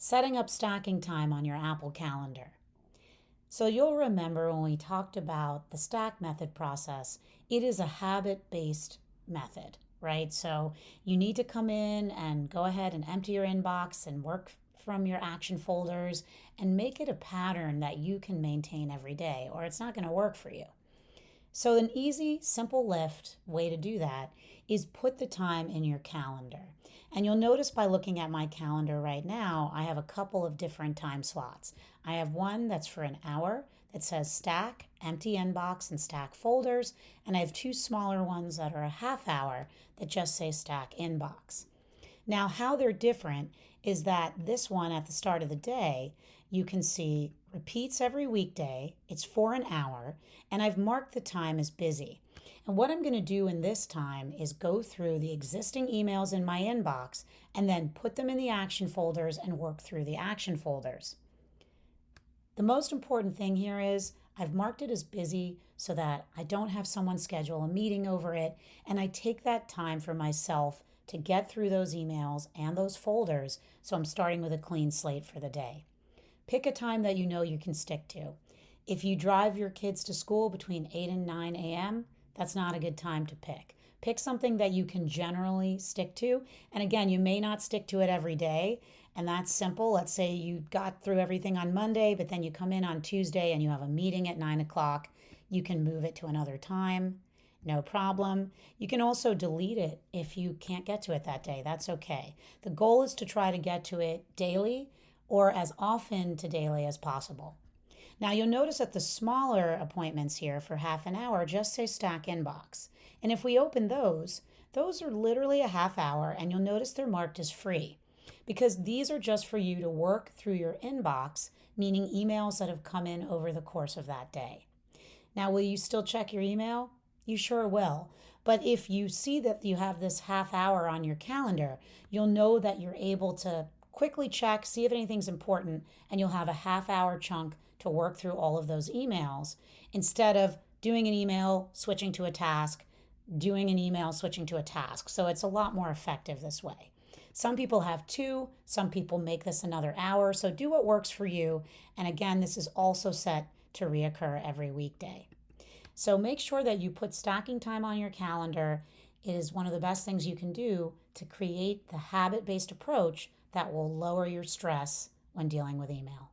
Setting up stacking time on your Apple Calendar. So you'll remember when we talked about the stack method process, it is a habit-based method, right? So you need to come in and go ahead and empty your inbox and work from your action folders and make it a pattern that you can maintain every day, or it's not going to work for you. So, an easy, simple lift way to do that is put the time in your calendar. And you'll notice by looking at my calendar right now, I have a couple of different time slots. I have one that's for an hour that says stack, empty inbox, and stack folders. And I have two smaller ones that are a half hour that just say stack inbox. Now, how they're different is that this one at the start of the day, you can see repeats every weekday. It's for an hour, and I've marked the time as busy. And what I'm going to do in this time is go through the existing emails in my inbox and then put them in the action folders and work through the action folders. The most important thing here is I've marked it as busy so that I don't have someone schedule a meeting over it, and I take that time for myself to get through those emails and those folders, so I'm starting with a clean slate for the day. Pick a time that you know you can stick to. If you drive your kids to school between 8 and 9 a.m., that's not a good time to pick. Pick something that you can generally stick to. And again, you may not stick to it every day, and that's simple. Let's say you got through everything on Monday, but then you come in on Tuesday and you have a meeting at 9 o'clock. You can move it to another time. No problem. You can also delete it if you can't get to it that day. That's okay. The goal is to try to get to it daily or as often to daily as possible. Now you'll notice that the smaller appointments here for half an hour just say stack inbox. And if we open those are literally a half hour, and you'll notice they're marked as free because these are just for you to work through your inbox, meaning emails that have come in over the course of that day. Now, will you still check your email? You sure will. But if you see that you have this half hour on your calendar, you'll know that you're able to quickly check, see if anything's important, and you'll have a half hour chunk to work through all of those emails instead of doing an email, switching to a task, doing an email, switching to a task. So it's a lot more effective this way. Some people have two, some people make this another hour. So do what works for you. And again, this is also set to reoccur every weekday. So make sure that you put stacking time on your calendar. It is one of the best things you can do to create the habit-based approach that will lower your stress when dealing with email.